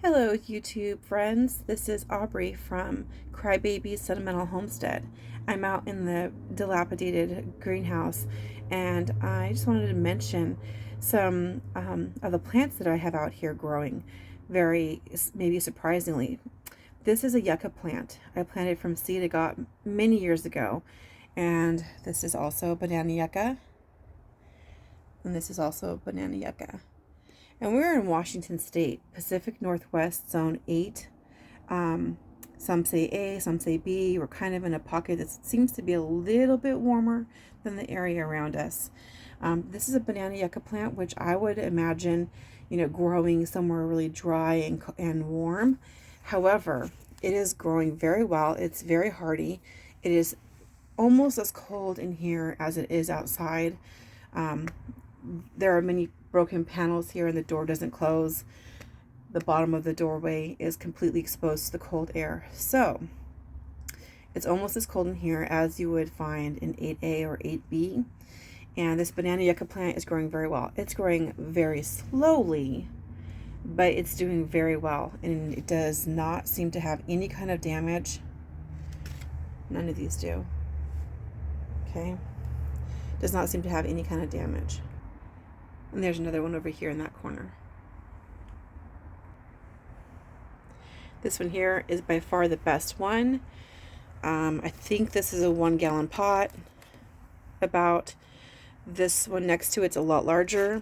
Hello, YouTube friends. This is Aubrey from Crybaby's Sentimental Homestead. I'm out in the dilapidated greenhouse, and I just wanted to mention some of the plants that I have out here growing very, maybe surprisingly. This is a yucca plant. I planted from seed I got many years ago, and this is also banana yucca, and this is also banana yucca. And we're in Washington State, Pacific Northwest, Zone 8. Some say A, some say B. We're kind of in a pocket that seems to be a little bit warmer than the area around us. This is a banana yucca plant, which I would imagine, growing somewhere really dry and warm. However, it is growing very well. It's very hardy. It is almost as cold in here as it is outside. There are many broken panels here and the door doesn't close. The bottom of the doorway is completely exposed to the cold air. So it's almost as cold in here as you would find in 8A or 8B. And this banana yucca plant is growing very well. It's growing very slowly, but it's doing very well. And it does not seem to have any kind of damage. None of these do. Okay. Does not seem to have any kind of damage. And there's another one over here in that corner. This one here is by far the best one. I think this is a 1-gallon pot. About this one next to it's a lot larger.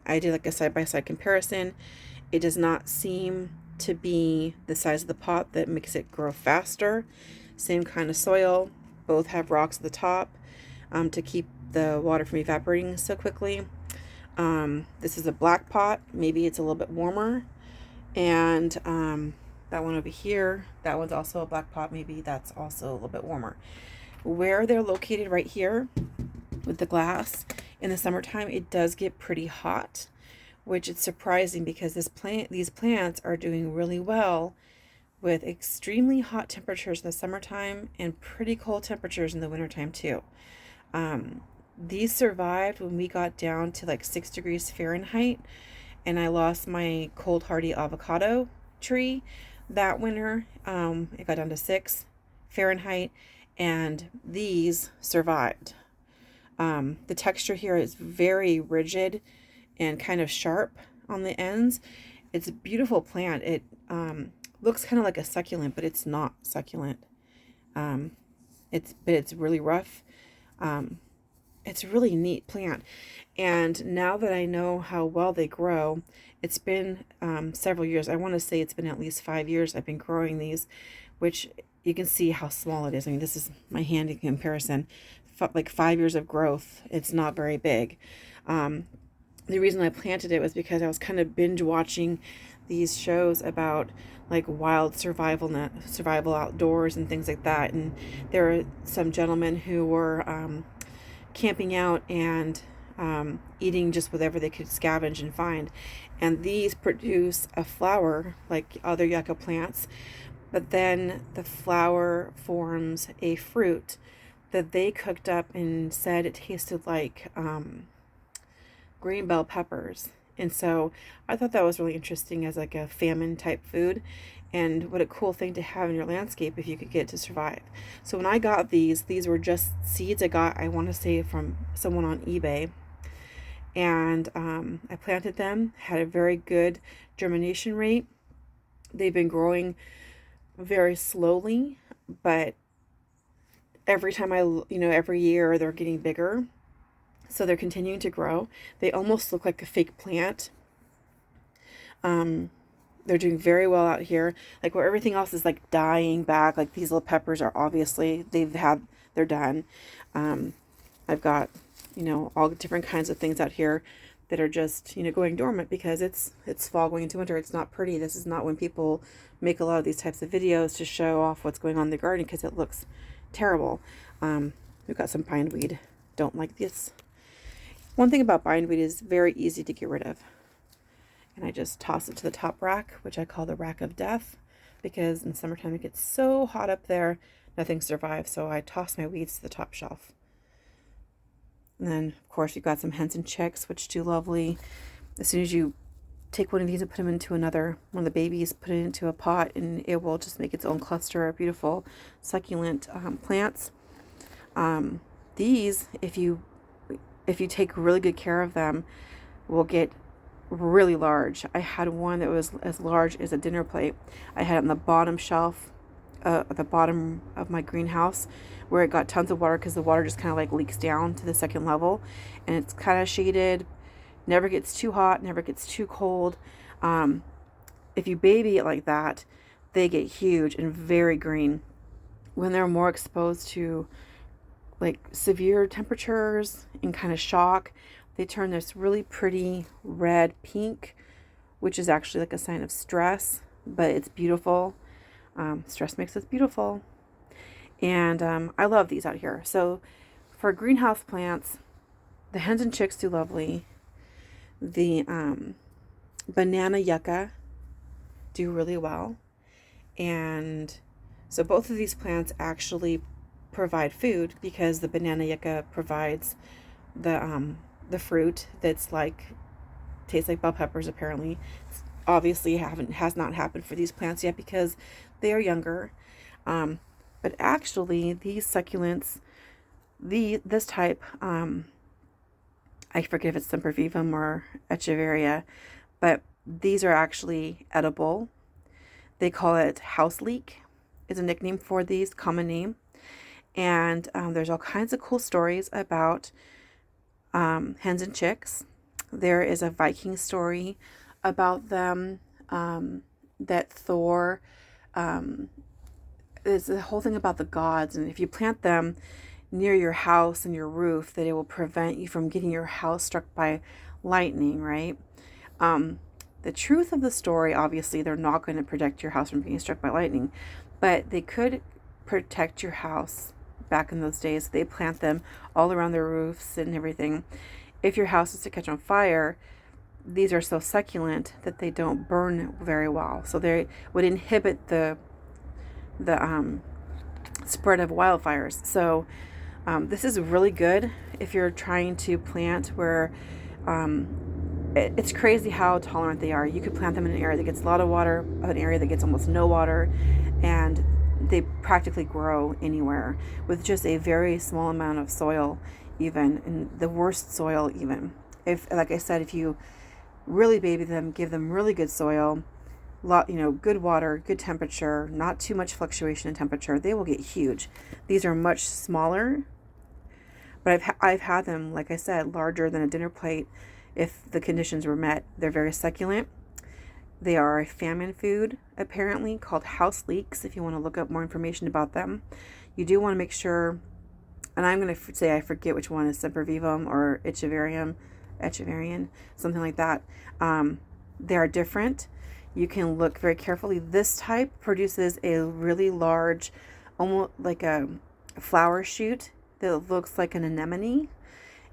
I did like a side-by-side comparison. It does not seem to be the size of the pot that makes it grow faster. Same kind of soil. Both have rocks at the top to keep the water from evaporating so quickly. This is a black pot. Maybe it's a little bit warmer. And that one over here, that one's also a black pot. Maybe that's also a little bit warmer. Where they're located right here with the glass, in the summertime, it does get pretty hot, which is surprising because these plants are doing really well with extremely hot temperatures in the summertime and pretty cold temperatures in the wintertime too. These survived when we got down to like 6 degrees Fahrenheit, and I lost my cold hardy avocado tree that winter. It got down to 6 Fahrenheit, and these survived. The texture here is very rigid and kind of sharp on the ends. It's a beautiful plant. It looks kind of like a succulent, but it's not succulent. It's really rough. It's a really neat plant. And now that I know how well they grow, it's been several years. I want to say it's been at least 5 years I've been growing these, which you can see how small it is. I mean, this is my hand in comparison. Like 5 years of growth, it's not very big. The reason I planted it was because I was kind of binge watching these shows about like wild survival outdoors and things like that. And there are some gentlemen who were camping out and eating just whatever they could scavenge and find. And these produce a flower like other yucca plants, but then the flower forms a fruit that they cooked up and said it tasted like green bell peppers. And so I thought that was really interesting as like a famine type food, and what a cool thing to have in your landscape if you could get it to survive. So when I got these were just seeds I got, I want to say, from someone on eBay. And I planted them, had a very good germination rate. They've been growing very slowly, but every time every year they're getting bigger. So they're continuing to grow. They almost look like a fake plant. They're doing very well out here. Like where everything else is like dying back, like these little peppers are obviously, they're done. I've got, all different kinds of things out here that are just, going dormant because it's fall going into winter. It's not pretty. This is not when people make a lot of these types of videos to show off what's going on in the garden because it looks terrible. We've got some bindweed. Don't like this. One thing about bindweed is very easy to get rid of. And I just toss it to the top rack, which I call the rack of death, because in summertime it gets so hot up there, nothing survives. So I toss my weeds to the top shelf. And then, of course, you've got some hens and chicks, which do lovely. As soon as you take one of these and put them into one of the babies, put it into a pot, and it will just make its own cluster of beautiful succulent plants. These, if you take really good care of them, will get really large. I had one that was as large as a dinner plate. I had it on the bottom shelf, at the bottom of my greenhouse, where it got tons of water because the water just kind of like leaks down to the second level, and it's kind of shaded. Never gets too hot, never gets too cold. If you baby it like that, they get huge and very green. When they're more exposed to like severe temperatures and kind of shock, they turn this really pretty red pink, which is actually like a sign of stress, but it's beautiful. Stress makes us beautiful. And I love these out here. So for greenhouse plants, the hens and chicks do lovely. The banana yucca do really well. And so both of these plants actually provide food, because the banana yucca provides the fruit that's like, tastes like bell peppers apparently. It's obviously has not happened for these plants yet because they are younger. But actually these succulents, this type, I forget if it's sempervivum or echeveria, but these are actually edible. They call it house leek, is a nickname for these, common name. And there's all kinds of cool stories about hens and chicks. There is a Viking story about them, that Thor, there's the whole thing about the gods, and if you plant them near your house and your roof, that it will prevent you from getting your house struck by lightning, right? The truth of the story, obviously, they're not going to protect your house from being struck by lightning, but they could protect your house back in those days. They plant them all around their roofs and everything. If your house is to catch on fire, these are so succulent that they don't burn very well. So they would inhibit the spread of wildfires. So this is really good if you're trying to plant where it's crazy how tolerant they are. You could plant them in an area that gets a lot of water, an area that gets almost no water, and they practically grow anywhere with just a very small amount of soil, even in the worst soil. Even if, like I said, if you really baby them, give them really good soil, good water, good temperature, not too much fluctuation in temperature, they will get huge. These are much smaller, but I've had them, like I said, larger than a dinner plate if the conditions were met. They're very succulent. They are a famine food, apparently, called house leeks, if you want to look up more information about them. You do want to make sure, and I'm going to say I forget which one is sempervivum or echeverian, something like that. They are different. You can look very carefully. This type produces a really large, almost like a flower shoot that looks like an anemone,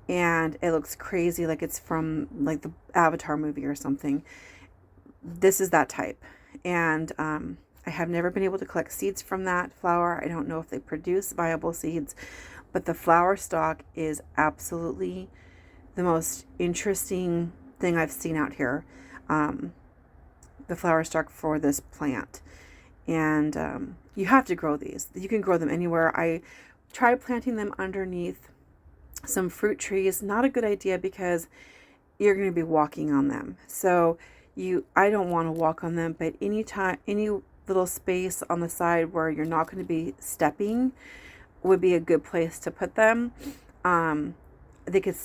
and it looks crazy, like it's from like the Avatar movie or something. This is that type, and I have never been able to collect seeds from that flower. I don't know if they produce viable seeds, but the flower stalk is absolutely the most interesting thing I've seen out here. The flower stalk for this plant, and you have to grow these. You can grow them anywhere. I tried planting them underneath some fruit trees. Not a good idea because you're going to be walking on them. So I don't want to walk on them, but any little space on the side where you're not going to be stepping would be a good place to put them. They could,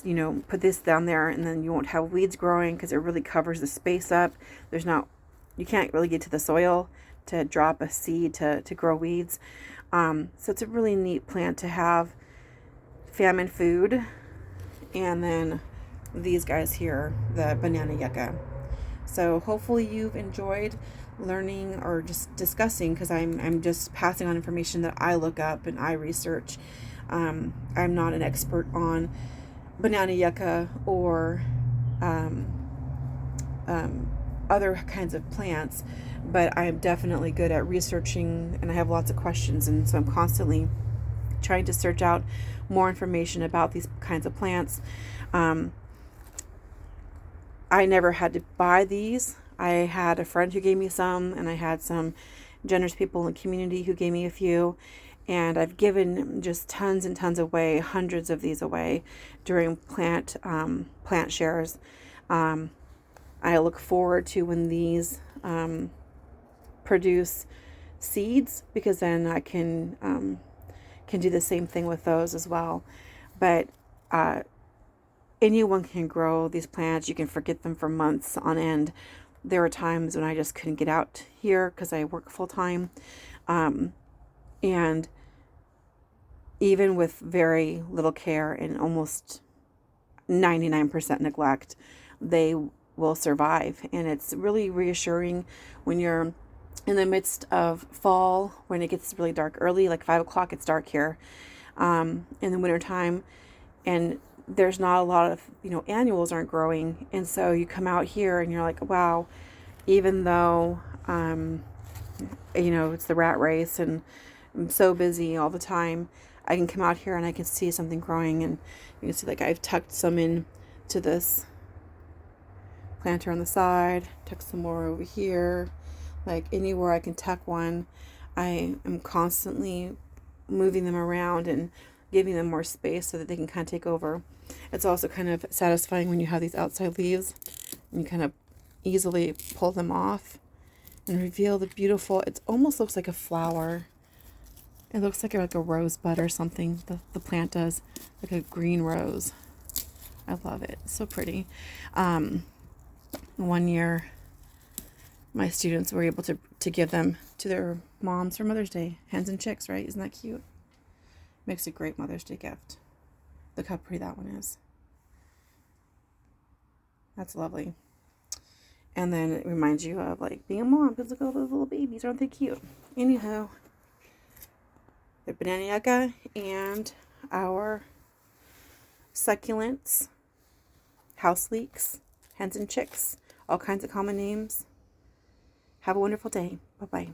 put this down there, and then you won't have weeds growing because it really covers the space up. You can't really get to the soil to drop a seed to grow weeds. So it's a really neat plant to have famine food. And then these guys here, the banana yucca. So hopefully you've enjoyed learning or just discussing, because I'm just passing on information that I look up and I research. I'm not an expert on banana yucca or other kinds of plants, but I am definitely good at researching, and I have lots of questions, and so I'm constantly trying to search out more information about these kinds of plants. I never had to buy these. I had a friend who gave me some, and I had some generous people in the community who gave me a few. And I've given just tons and tons away, hundreds of these away during plant shares. Um, I look forward to when these produce seeds, because then I can do the same thing with those as well. But anyone can grow these plants. You can forget them for months on end. There were times when I just couldn't get out here because I work full time. And even with very little care and almost 99% neglect, they will survive. And it's really reassuring when you're in the midst of fall, when it gets really dark early, like 5 o'clock, it's dark here in the wintertime. And there's not a lot of, annuals aren't growing. And so you come out here and you're like, wow, even though, it's the rat race and I'm so busy all the time, I can come out here and I can see something growing. And you can see, like, I've tucked some in to this planter on the side, tuck some more over here. Like, anywhere I can tuck one, I am constantly moving them around and giving them more space so that they can kind of take over. It's also kind of satisfying when you have these outside leaves and you kind of easily pull them off and reveal the beautiful, it almost looks like a flower. It looks like a rosebud or something. The plant does, like a green rose. I love it. It's so pretty. One year, my students were able to give them to their moms for Mother's Day. Hens and chicks, right? Isn't that cute? Makes a great Mother's Day gift. Look how pretty that one is. That's lovely. And then it reminds you of, like, being a mom, because look at all those little babies. Aren't they cute? Anyhow, the banana yucca and our succulents, house leeks, hens and chicks, all kinds of common names. Have a wonderful day. Bye-bye.